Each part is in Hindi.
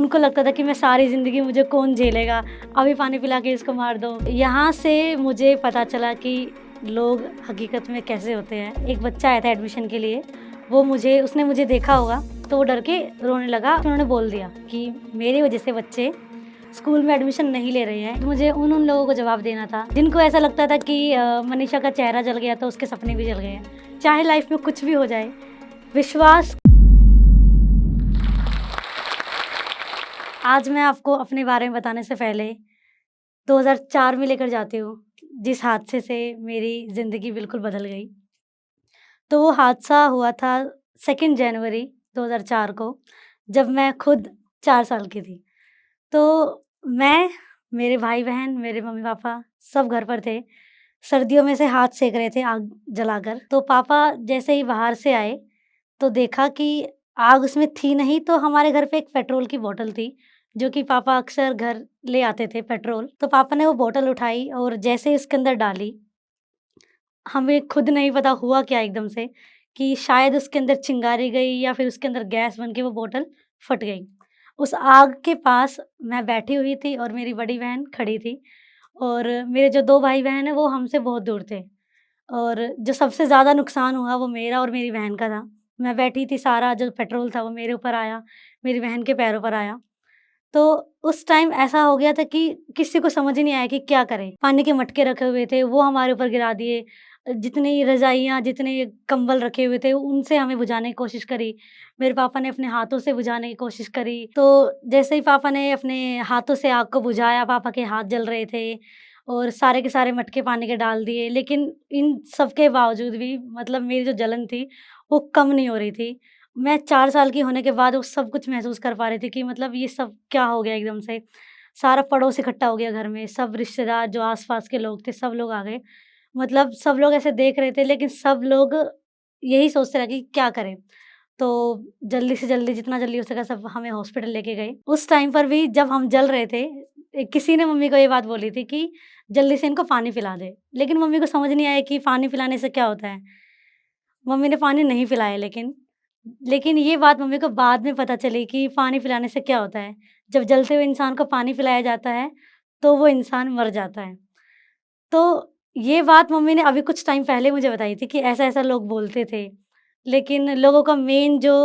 उनको लगता था कि मैं सारी ज़िंदगी मुझे कौन झेलेगा, अभी पानी पिला के इसको मार दो। यहाँ से मुझे पता चला कि लोग हकीकत में कैसे होते हैं। एक बच्चा आया था एडमिशन के लिए, उसने मुझे देखा होगा, तो वो डर के रोने लगा। उन्होंने बोल दिया कि मेरी वज़ह से बच्चे स्कूल में एडमिशन नहीं ले रहे हैं। मुझे उन लोगों को जवाब देना था, जिनको ऐसा लगता था कि मनीषा का चेहरा जल गया तो उसके सपने भी जल गए हैं। चाहे लाइफ़ में कुछ भी हो जाए, विश्वास। आज मैं आपको अपने बारे में बताने से पहले 2004 में लेकर जाती हूँ, जिस हादसे से मेरी ज़िंदगी बिल्कुल बदल गई। तो वो हादसा हुआ था 2 जनवरी 2004 को, जब मैं खुद 4 साल की थी। तो मैं, मेरे भाई-बहन, मेरे मम्मी-पापा सब घर पर थे। सर्दियों में से हाथ सेक रहे थे आग जलाकर। तो पापा जैसे ही बाहर से आए, तो देखा कि आग उसमें थी नहीं, तो हमारे घर पे एक पेट्रोल की बॉटल थी, जो कि पापा अक्सर घर ले आते थे पेट्रोल। तो पापा ने वो बॉटल उठाई और जैसे ही उसके अंदर डाली, हमें खुद नहीं पता हुआ क्या एकदम से कि शायद उसके अंदर चिंगारी गई या फिर उसके अंदर गैस बन के वो बॉटल फट गई। उस आग के पास मैं बैठी हुई थी और मेरी बड़ी बहन खड़ी थी और मेरे जो 2 भाई-बहन हैं वो हमसे बहुत दूर थे और जो सबसे ज़्यादा नुकसान हुआ वो मेरा और मेरी बहन का था। मैं बैठी थी, सारा जो पेट्रोल था वो मेरे ऊपर आया, मेरी बहन के पैरों पर आया। तो उस टाइम ऐसा हो गया था कि किसी को समझ ही नहीं आया कि क्या करें? पानी के मटके रखे हुए थे, वो हमारे ऊपर गिरा दिए। जितनी रज़ाइयाँ, जितने कंबल रखे हुए थे, उनसे हमें बुझाने की कोशिश करी। मेरे पापा ने अपने हाथों से बुझाने की कोशिश करी। तो जैसे ही पापा ने अपने हाथों से आग को बुझाया, पापा के हाथ जल रहे थे और सारे के सारे मटके पानी के डाल दिए। लेकिन इन सब के बावजूद भी मतलब मेरी जो जलन थी, वो कम नहीं हो रही थी। मैं 4 साल की होने के बाद वो सब कुछ महसूस कर पा रही थी कि मतलब ये सब क्या हो गया एकदम से। सारा पड़ोस इकट्ठा हो गया घर में, सब रिश्तेदार जो आस-पास के लोग थे, सब लोग आ गए। मतलब सब लोग ऐसे देख रहे थे, लेकिन सब लोग यही सोचते रहे कि क्या करें? तो जल्दी से जल्दी, जितना जल्दी हो सका सब हमें हॉस्पिटल लेके गए। उस टाइम पर भी जब हम जल रहे थे, किसी ने मम्मी को ये बात बोली थी कि जल्दी से इनको पानी पिला दे। लेकिन मम्मी को समझ नहीं आया कि पानी पिलाने से क्या होता है? मम्मी ने पानी नहीं पिलाया लेकिन ये बात मम्मी को बाद में पता चली कि पानी पिलाने से क्या होता है। जब जलते हुए इंसान को पानी पिलाया जाता है, तो वो इंसान मर जाता है। तो ये बात मम्मी ने अभी कुछ टाइम पहले मुझे बताई थी कि ऐसा-ऐसा लोग बोलते थे। लेकिन लोगों का मेन जो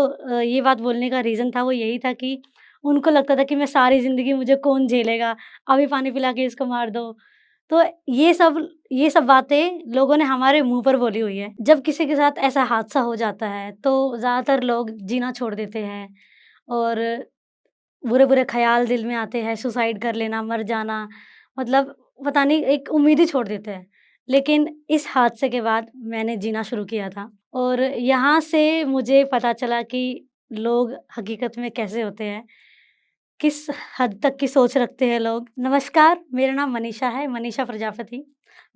ये बात बोलने का रीज़न था वो यही था कि उनको लगता था कि मैं सारी ज़िंदगी, मुझे कौन झेलेगा, अभी पानी पिला के इसको मार दो। तो ये सब बातें लोगों ने हमारे मुँह पर बोली हुई है। जब किसी के साथ ऐसा हादसा हो जाता है, तो ज़्यादातर लोग जीना छोड़ देते हैं और बुरे-बुरे ख़्याल दिल में आते हैं, सुसाइड कर लेना, मर जाना, मतलब पता नहीं, एक उम्मीद ही छोड़ देते हैं। लेकिन इस हादसे के बाद मैंने जीना शुरू किया था और यहाँ से मुझे पता चला कि लोग हकीकत में कैसे होते हैं, किस हद तक की सोच रखते हैं लोग। नमस्कार, मेरा नाम मनीषा है, मनीषा प्रजापति।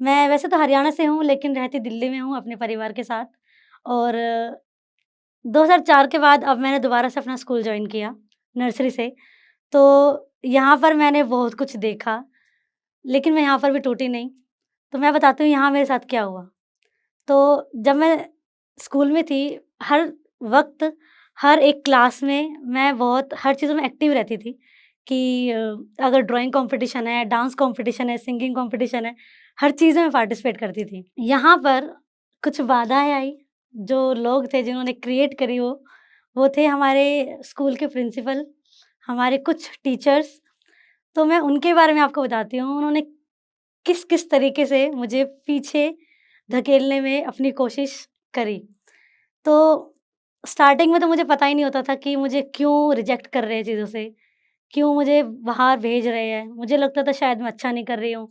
मैं वैसे तो हरियाणा से हूँ, लेकिन रहती दिल्ली में हूँ अपने परिवार के साथ और 2004 के बाद अब मैंने दोबारा से अपना स्कूल जॉइन किया, नर्सरी से। तो यहाँ पर मैंने बहुत कुछ देखा, लेकिन मैं यहाँ पर भी टूटी नहीं। तो मैं बताती हूँ यहाँ मेरे साथ क्या हुआ। तो जब मैं स्कूल में थी, हर वक़्त, हर एक क्लास में मैं बहुत हर चीज़ों में एक्टिव रहती थी कि अगर ड्राइंग कॉम्पिटिशन है, डांस कॉम्पिटिशन है, सिंगिंग कॉम्पिटिशन है, हर चीज़ में मैं पार्टिसिपेट करती थी। यहाँ पर कुछ बाधाएँ आई, जो लोग थे जिन्होंने क्रिएट करी वो थे हमारे स्कूल के प्रिंसिपल, हमारे कुछ टीचर्स। तो मैं उनके बारे में आपको बताती हूँ, उन्होंने किस-किस तरीके से मुझे पीछे धकेलने में अपनी कोशिश करी। तो स्टार्टिंग में तो मुझे पता ही नहीं होता था कि मुझे क्यों रिजेक्ट कर रहे हैं चीज़ों से, क्यों मुझे बाहर भेज रहे हैं। मुझे लगता था शायद मैं अच्छा नहीं कर रही हूँ।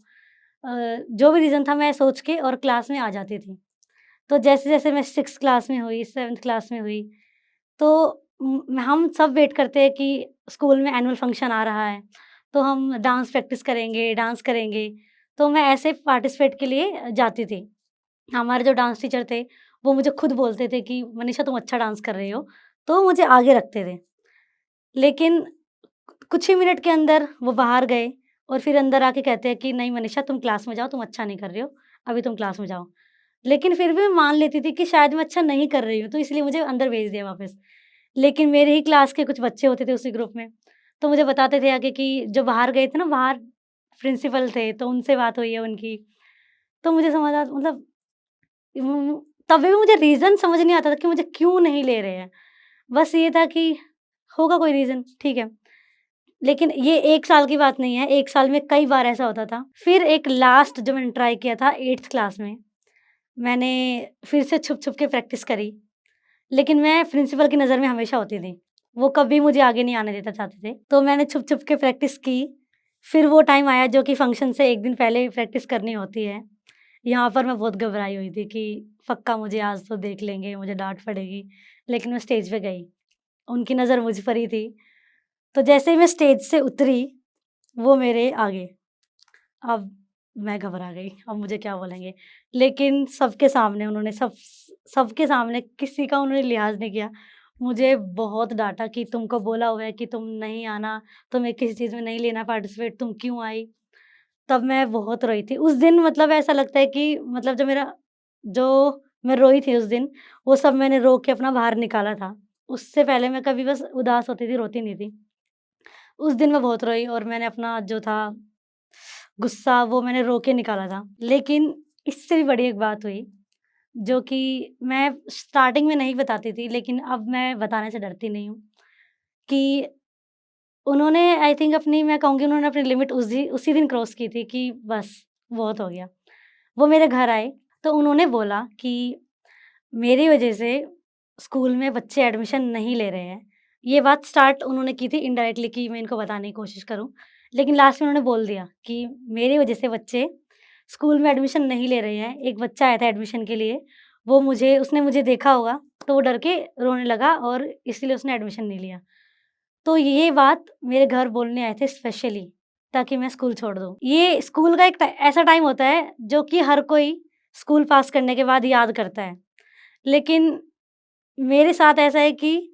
जो भी रीज़न था मैं सोच के और क्लास में आ जाती थी। तो जैसे-जैसे मैं 6th क्लास में हुई, 7th क्लास में हुई, तो हम सब वेट करते हैं कि स्कूल में एनुअल फंक्शन आ रहा है, तो हम डांस प्रैक्टिस करेंगे, डांस करेंगे। तो मैं ऐसे पार्टिसिपेट के लिए जाती थी। हमारे जो डांस टीचर थे, वो मुझे खुद बोलते थे कि मनीषा तुम अच्छा डांस कर रही हो, तो मुझे आगे रखते थे। लेकिन कुछ ही मिनट के अंदर वो बाहर गए और फिर अंदर आके कहते हैं कि नहीं मनीषा तुम क्लास में जाओ, तुम अच्छा नहीं कर रही हो, अभी तुम क्लास में जाओ। लेकिन फिर भी मैं मान लेती थी कि शायद मैं अच्छा नहीं कर रही हूँ, तो इसलिए मुझे अंदर भेज दिया वापस। लेकिन मेरे ही क्लास के कुछ बच्चे होते थे उसी ग्रुप में, तो मुझे बताते थे आके कि जो बाहर गए थे ना, बाहर प्रिंसिपल थे, तो उनसे बात हुई है उनकी। तो मुझे समझ आ मतलब तभी भी मुझे रीज़न समझ नहीं आता था कि मुझे क्यों नहीं ले रहे हैं। बस ये था कि होगा कोई रीज़न, ठीक है। लेकिन ये 1 साल की बात नहीं है, 1 साल में कई बार ऐसा होता था। फिर एक लास्ट जो मैंने ट्राई किया था 8th क्लास में, मैंने फिर से छुप-छुप के प्रैक्टिस करी। लेकिन मैं प्रिंसिपल की नज़र में हमेशा होती थी। वो कभी मुझे आगे नहीं आने देना चाहते थे। तो मैंने छुप-छुप के प्रैक्टिस की। फिर वो टाइम आया जो कि फंक्शन से 1 दिन पहले प्रैक्टिस करनी होती है। यहाँ पर मैं बहुत घबराई हुई थी कि पक्का मुझे आज तो देख लेंगे, मुझे डाँट पड़ेगी। लेकिन मैं स्टेज पे गई, उनकी नज़र मुझ पर ही थी। तो जैसे ही मैं स्टेज से उतरी, वो मेरे आगे। अब मैं घबरा गई, अब मुझे क्या बोलेंगे? लेकिन सबके सामने उन्होंने सबके सामने किसी का उन्होंने लिहाज़ नहीं किया। मुझे बहुत डाँटा कि तुमको बोला हुआ है कि तुम नहीं आना, तुम्हें किसी चीज़ में नहीं लेना पार्टिसिपेट, तुम क्यों आई? तब मैं बहुत रोई थी। उस दिन मतलब ऐसा लगता है कि मतलब जो मैं रोई थी उस दिन, वो सब मैंने रो के अपना बाहर निकाला था। उससे पहले मैं कभी बस उदास होती थी, रोती नहीं थी। उस दिन मैं बहुत रोई और मैंने अपना जो था गुस्सा वो मैंने रो के निकाला था। लेकिन इससे भी बड़ी एक बात हुई, जो कि मैं स्टार्टिंग में नहीं बताती थी, लेकिन अब मैं बताने से डरती नहीं हूँ, कि उन्होंने आई थिंक अपनी मैं कहूँगी उन्होंने अपनी लिमिट उसी दिन क्रॉस की थी कि बस बहुत हो गया। वो मेरे घर आए, तो उन्होंने बोला कि मेरी वज़ह से स्कूल में बच्चे एडमिशन नहीं ले रहे हैं। ये बात स्टार्ट उन्होंने की थी इनडायरेक्टली कि मैं इनको बताने की कोशिश करूँ। लेकिन लास्ट में उन्होंने बोल दिया कि मेरी वज़ह से बच्चे स्कूल में एडमिशन नहीं ले रहे हैं। एक बच्चा आया था एडमिशन के लिए, वो मुझे उसने मुझे देखा होगा, तो वो डर के रोने लगा और इसीलिए उसने एडमिशन नहीं लिया। तो ये बात मेरे घर बोलने आए थे स्पेशली, ताकि मैं स्कूल छोड़ दूँ। ये स्कूल का एक ऐसा टाइम होता है, जो कि हर कोई स्कूल पास करने के बाद याद करता है। लेकिन मेरे साथ ऐसा है कि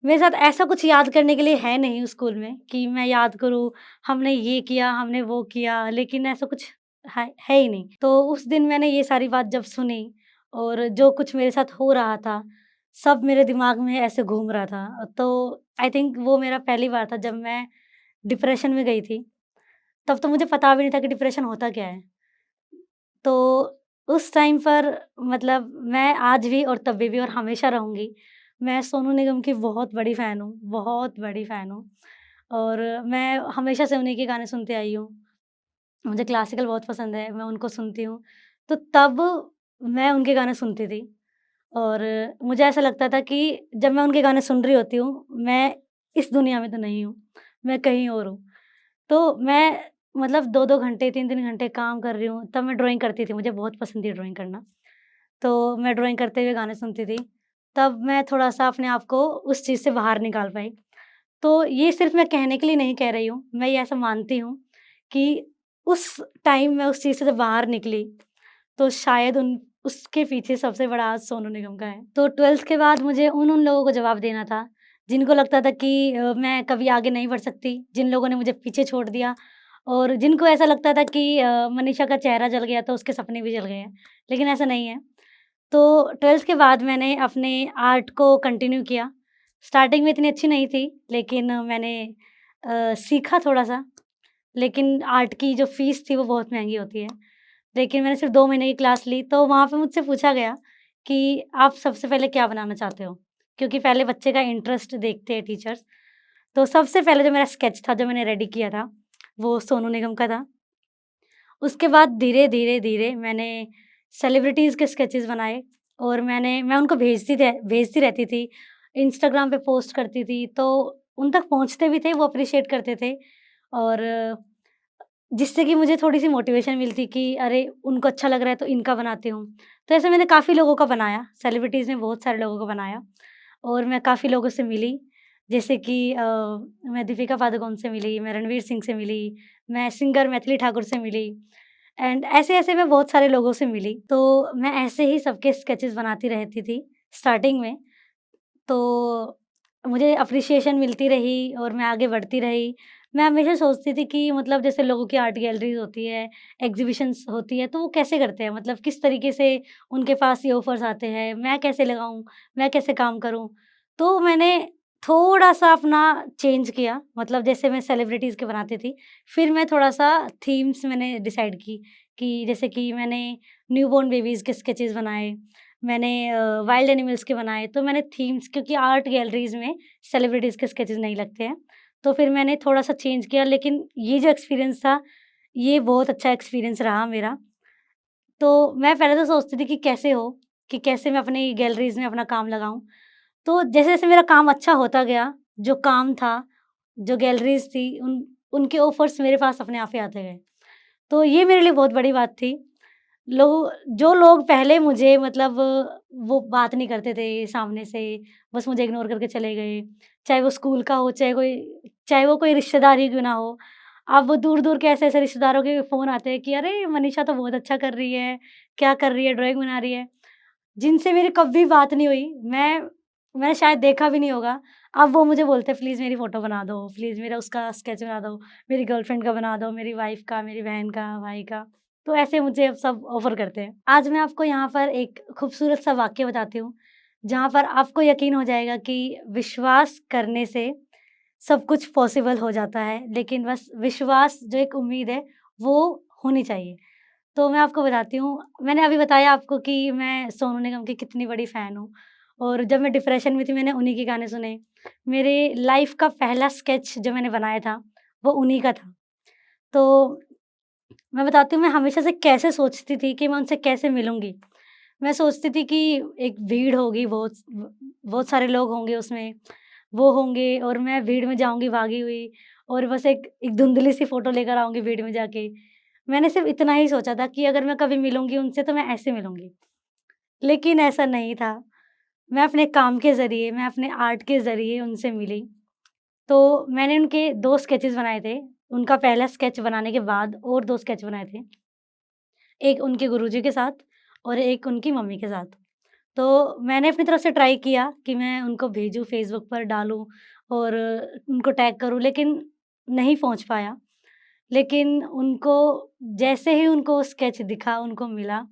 मेरे साथ ऐसा कुछ याद करने के लिए है नहीं उस स्कूल में कि मैं याद करूँ, हमने ये किया, हमने वो किया, लेकिन ऐसा कुछ है ही नहीं। तो उस दिन मैंने ये सारी बात जब सुनी और जो कुछ मेरे साथ हो रहा था, सब मेरे दिमाग में ऐसे घूम रहा था। तो आई थिंक वो मेरा पहली बार था जब मैं डिप्रेशन में गई थी। तब तो मुझे पता भी नहीं था कि डिप्रेशन होता क्या है। तो उस टाइम पर मतलब मैं आज भी और तभी भी और हमेशा रहूँगी। मैं सोनू निगम की बहुत बड़ी फ़ैन हूँ, बहुत बड़ी फ़ैन हूँ और मैं हमेशा से उन्हीं के गाने सुनते आई हूँ। मुझे क्लासिकल बहुत पसंद है, मैं उनको सुनती हूँ। तो तब मैं उनके गाने सुनती थी और मुझे ऐसा लगता था कि जब मैं उनके गाने सुन रही होती हूँ, मैं इस दुनिया में तो नहीं हूँ, मैं कहीं और हूँ। तो मैं मतलब 2-2 घंटे, 3-3 घंटे काम कर रही हूँ, तब मैं ड्राइंग करती थी, मुझे बहुत पसंद थी ड्राइंग करना। तो मैं ड्राइंग करते हुए गाने सुनती थी, तब मैं थोड़ा-सा अपने आप को उस चीज़ से बाहर निकाल पाई। तो ये सिर्फ़ मैं कहने के लिए नहीं कह रही हूँ, मैं ये ऐसा मानती हूँ कि उस टाइम मैं उस चीज़ से जब बाहर निकली, तो शायद उन उसके पीछे सबसे बड़ा हाथ सोनू निगम का है। तो 12th के बाद मुझे उन लोगों को जवाब देना था, जिनको लगता था कि मैं कभी आगे नहीं बढ़ सकती, जिन लोगों ने मुझे पीछे छोड़ दिया और जिनको ऐसा लगता था कि मनीषा का चेहरा जल गया तो उसके सपने भी जल गए हैं, लेकिन ऐसा नहीं है। तो 12th के बाद मैंने अपने आर्ट को कंटिन्यू किया। स्टार्टिंग में इतनी अच्छी नहीं थी, लेकिन मैंने सीखा थोड़ा-सा, लेकिन आर्ट की जो फ़ीस थी वो बहुत महँगी होती है। लेकिन मैंने सिर्फ़ 2 महीने की क्लास ली, तो वहाँ पे मुझसे पूछा गया कि आप सबसे पहले क्या बनाना चाहते हो? क्योंकि पहले बच्चे का इंटरेस्ट देखते हैं टीचर्स। तो सबसे पहले जो मेरा स्केच था, जो मैंने रेडी किया था, वो सोनू निगम का था। उसके बाद धीरे-धीरे मैंने सेलिब्रिटीज़ के स्केचेस बनाए और मैं उनको भेजती रहती थी। इंस्टाग्राम पे पोस्ट करती थी, तो उन तक पहुँचते भी थे, वो एप्रिशिएट करते थे और जिससे कि मुझे थोड़ी-सी मोटिवेशन मिलती कि अरे! उनको अच्छा लग रहा है तो इनका बनाती हूँ। तो ऐसे मैंने काफ़ी लोगों का बनाया, सेलिब्रिटीज़ में बहुत सारे लोगों का बनाया और मैं काफ़ी लोगों से मिली। जैसे कि मैं दीपिका पादुकोण से मिली, मैं रणवीर सिंह से मिली, मैं सिंगर मैथिली ठाकुर से मिली एंड ऐसे-ऐसे मैं बहुत सारे लोगों से मिली। तो मैं ऐसे ही सबके स्केचेस बनाती रहती थी स्टार्टिंग में। तो मुझे एप्रिशिएशन मिलती रही और मैं आगे बढ़ती रही। मैं हमेशा सोचती थी कि मतलब जैसे लोगों की आर्ट गैलरीज़ होती है, एग्ज़िबिशन्स होती है, तो वो कैसे करते हैं? मतलब किस तरीके से उनके पास ये ऑफ़र्स आते हैं, मैं कैसे लगाऊँ? मैं कैसे काम करूँ? तो मैंने थोड़ा-सा अपना चेंज किया, मतलब जैसे मैं सेलिब्रिटीज़ के बनाती थी, फिर मैं थोड़ा-सा थीम्स मैंने डिसाइड की कि जैसे कि मैंने न्यूबॉर्न बेबीज़ के स्केचेज़ बनाए, मैंने वाइल्ड एनिमल्स के बनाए, तो मैंने थीम्स, क्योंकि आर्ट गैलरीज़ में सेलिब्रिटीज़ के स्केचेज़ नहीं लगते हैं, तो फिर मैंने थोड़ा-सा चेंज किया, लेकिन ये जो एक्सपीरियंस था, ये बहुत अच्छा एक्सपीरियंस रहा मेरा। तो मैं पहले तो सोचती थी कि कैसे हो, कि कैसे मैं अपनी गैलरीज़ में अपना काम लगाऊँ। तो जैसे-जैसे मेरा काम अच्छा होता गया, जो काम था, जो गैलरीज़ थी, उनके ऑफ़र्स मेरे पास अपने आप ही आते गए। तो ये मेरे लिए बहुत बड़ी बात थी। जो लोग पहले मुझे, मतलब वो बात नहीं करते थे सामने से, बस मुझे इग्नोर करके चले गए। चाहे वो स्कूल का हो, चाहे वो कोई रिश्तेदार ही क्यों ना हो। अब वो दूर-दूर के ऐसे-ऐसे रिश्तेदारों के फ़ोन आते हैं कि अरे! मनीषा तो बहुत अच्छा कर रही है, क्या कर रही है, ड्राइंग बना रही है। जिनसे मेरी कभी बात नहीं हुई, मैंने शायद देखा भी नहीं होगा। अब वो मुझे बोलते हैं, प्लीज़ मेरी फ़ोटो बना दो, प्लीज़ मेरा उसका स्केच बना दो, मेरी गर्लफ्रेंड का बना दो, मेरी वाइफ़ का, मेरी बहन का, भाई का। तो ऐसे मुझे अब सब ऑफ़र करते हैं। आज मैं आपको यहाँ पर एक खूबसूरत सा वाक़या बताती हूँ, जहाँ पर आपको यकीन हो जाएगा कि विश्वास करने से सब कुछ पॉसिबल हो जाता है, लेकिन बस विश्वास, जो एक उम्मीद है, वो होनी चाहिए। तो मैं आपको बताती हूँ, मैंने अभी बताया आपको कि मैं सोनू निगम की कितनी बड़ी फ़ैन हूँ, और जब मैं डिप्रेशन में थी, मैंने उन्हीं के गाने सुने। मेरे लाइफ़ का पहला स्केच जो मैंने बनाया था, वो उन्हीं का था। तो मैं बताती हूँ, मैं हमेशा से कैसे सोचती थी कि मैं उनसे कैसे मिलूँगी। मैं सोचती थी कि एक भीड़ होगी, बहुत सारे लोग होंगे उसमें, वो होंगे और मैं भीड़ में जाऊँगी भागी हुई, और बस एक एक धुंधली-सी फ़ोटो लेकर आऊँगी भीड़ में जाके। मैंने सिर्फ़ इतना ही सोचा था कि अगर मैं कभी मिलूँगी उनसे, तो मैं ऐसे मिलूँगी। लेकिन ऐसा नहीं था। मैं अपने काम के ज़रिए, मैं अपने आर्ट के ज़रिए उनसे मिली। तो मैंने उनके 2 स्केचेज़ बनाए थे। उनका पहला स्केच बनाने के बाद और 2 स्केच बनाए थे। एक उनके गुरुजी के साथ और एक उनकी मम्मी के साथ। तो मैंने अपनी तरफ से ट्राई किया कि मैं उनको भेजूँ, फ़ेसबुक पर डालूँ और उनको टैग करूँ, लेकिन नहीं पहुँच पाया। लेकिन उनको, जैसे ही उनको स्केच दिखा, उनको मिला,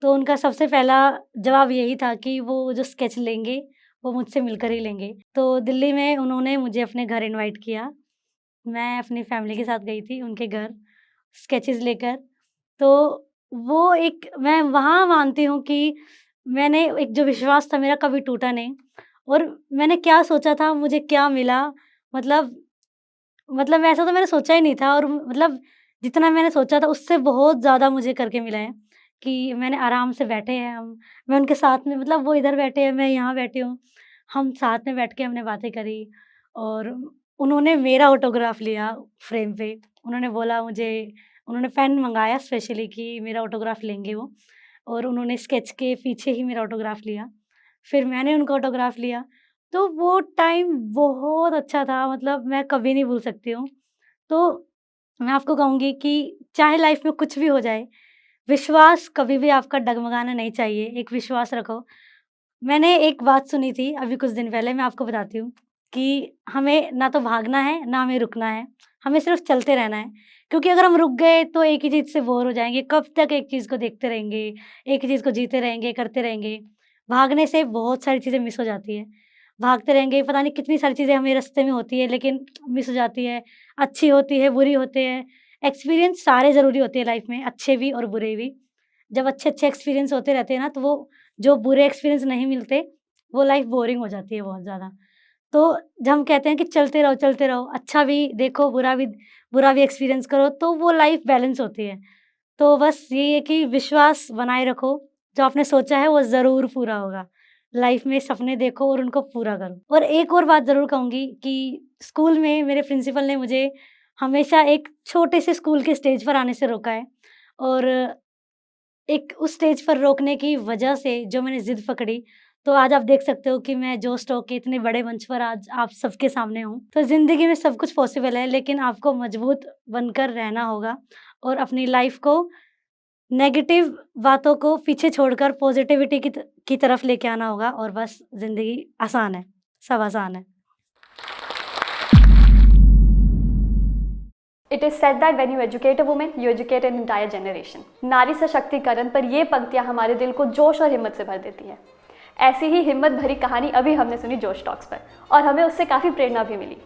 तो उनका सबसे पहला जवाब यही था कि वो जो स्केच लेंगे, वो मुझसे मिलकर ही लेंगे। तो दिल्ली में उन्होंने मुझे अपने घर इनवाइट किया। मैं अपनी फैमिली के साथ गई थी उनके घर, स्केचेज़ लेकर। तो वो एक, मैं वहाँ मानती हूँ कि मैंने एक जो विश्वास था मेरा, कभी टूटा नहीं, और मैंने क्या सोचा था, मुझे क्या मिला, मतलब ऐसा तो मैंने सोचा ही नहीं था, और मतलब जितना मैंने सोचा था उससे बहुत ज़्यादा मुझे करके मिला है, कि मैंने आराम से बैठे हैं हम, मैं उनके साथ में, मतलब वो इधर बैठे हैं, मैं यहाँ बैठी हूँ, हम साथ में बैठ के हमने बातें करी, और उन्होंने मेरा ऑटोग्राफ लिया फ्रेम पे। उन्होंने बोला मुझे, उन्होंने पेन मँगाया स्पेशली कि मेरा ऑटोग्राफ लेंगे वो, और उन्होंने स्केच के पीछे ही मेरा ऑटोग्राफ लिया। फिर मैंने उनका ऑटोग्राफ लिया। तो वो टाइम बहुत अच्छा था, मतलब मैं कभी नहीं भूल सकती हूँ। तो मैं आपको कहूँगी कि चाहे लाइफ़ में कुछ भी हो जाए, विश्वास कभी भी आपका डगमगाना नहीं चाहिए, एक विश्वास रखो। मैंने एक बात सुनी थी अभी कुछ दिन पहले, मैं आपको बताती हूँ, कि हमें ना तो भागना है, ना हमें रुकना है, हमें सिर्फ़ चलते रहना है। क्योंकि अगर हम रुक गए तो एक ही चीज़ से बोर हो जाएँगे, कब तक एक चीज़ को देखते रहेंगे, एक ही चीज़ को जीते रहेंगे, करते रहेंगे। भागने से बहुत सारी चीज़ें मिस हो जाती हैं। भागते रहेंगे, पता नहीं कितनी सारी चीज़ें हमें रास्ते में होती है, लेकिन मिस हो जाती है, अच्छी होती है, बुरी होती है। एक्सपीरियंस सारे ज़रूरी होते हैं लाइफ़ में, अच्छे भी और बुरे भी। जब अच्छे-अच्छे एक्सपीरियंस होते रहते हैं ना, तो वो जो बुरे एक्सपीरियंस नहीं मिलते, वो लाइफ़ बोरिंग हो जाती है बहुत ज़्यादा। तो जब हम कहते हैं कि चलते रहो, अच्छा भी देखो, बुरा भी एक्सपीरियंस करो, तो वो लाइफ़ बैलेंस होती है। तो बस यही है कि विश्वास बनाए रखो, जो आपने सोचा है वो ज़रूर पूरा होगा। लाइफ़ में सपने देखो और उनको पूरा करो। और एक और बात ज़रूर कहूँगी कि स्कूल में मेरे प्रिंसिपल ने मुझे हमेशा एक छोटे से स्कूल के स्टेज पर आने से रोका है, और एक उस स्टेज पर रोकने की वजह से जो मैंने ज़िद पकड़ी, तो आज आप देख सकते हो कि मैं जोश टोक के इतने बड़े मंच पर आज आप सबके सामने हूँ। तो ज़िंदगी में सब कुछ पॉसिबल है, लेकिन आपको मजबूत बनकर रहना होगा, और अपनी लाइफ़ को, नेगेटिव बातों को पीछे छोड़कर पॉज़िटिविटी की तरफ लेके आना होगा, और बस ज़िंदगी आसान है, सब आसान है। It is said that when you educate a woman, you educate an entire generation. नारी सशक्तिकरण पर ये पंक्तियां हमारे दिल को जोश और हिम्मत से भर देती हैं। ऐसी ही हिम्मत भरी कहानी अभी हमने सुनी जोश टॉक्स पर और हमें उससे काफ़ी प्रेरणा भी मिली।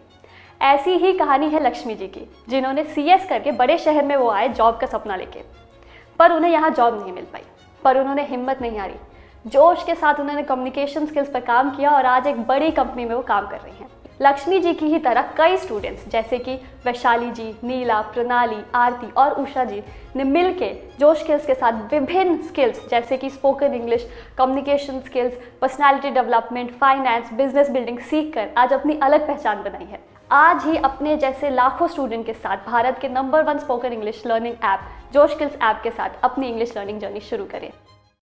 ऐसी ही कहानी है लक्ष्मी जी की, जिन्होंने सीएस करके बड़े शहर में वो आए जॉब का सपना लेके, पर उन्हें यहाँ जॉब नहीं मिल पाई। पर उन्होंने हिम्मत नहीं हारी, जोश के साथ उन्होंने कम्युनिकेशन स्किल्स पर काम किया और आज एक बड़ी कंपनी में वो काम कर रही हैं। लक्ष्मी जी की ही तरह कई स्टूडेंट्स जैसे कि वैशाली जी, नीला, प्रणाली, आरती और उषा जी ने मिलके जोश स्किल्स के साथ विभिन्न स्किल्स जैसे कि spoken English, communication skills, personality development, finance, business building सीखकर आज अपनी अलग पहचान बनाई है। आज ही अपने जैसे लाखों स्टूडेंट के साथ भारत के number 1 spoken English learning app जोश स्किल्स ऐप के साथ अपनी इंग्लिश लर्निंग जर्नी शुरू करें।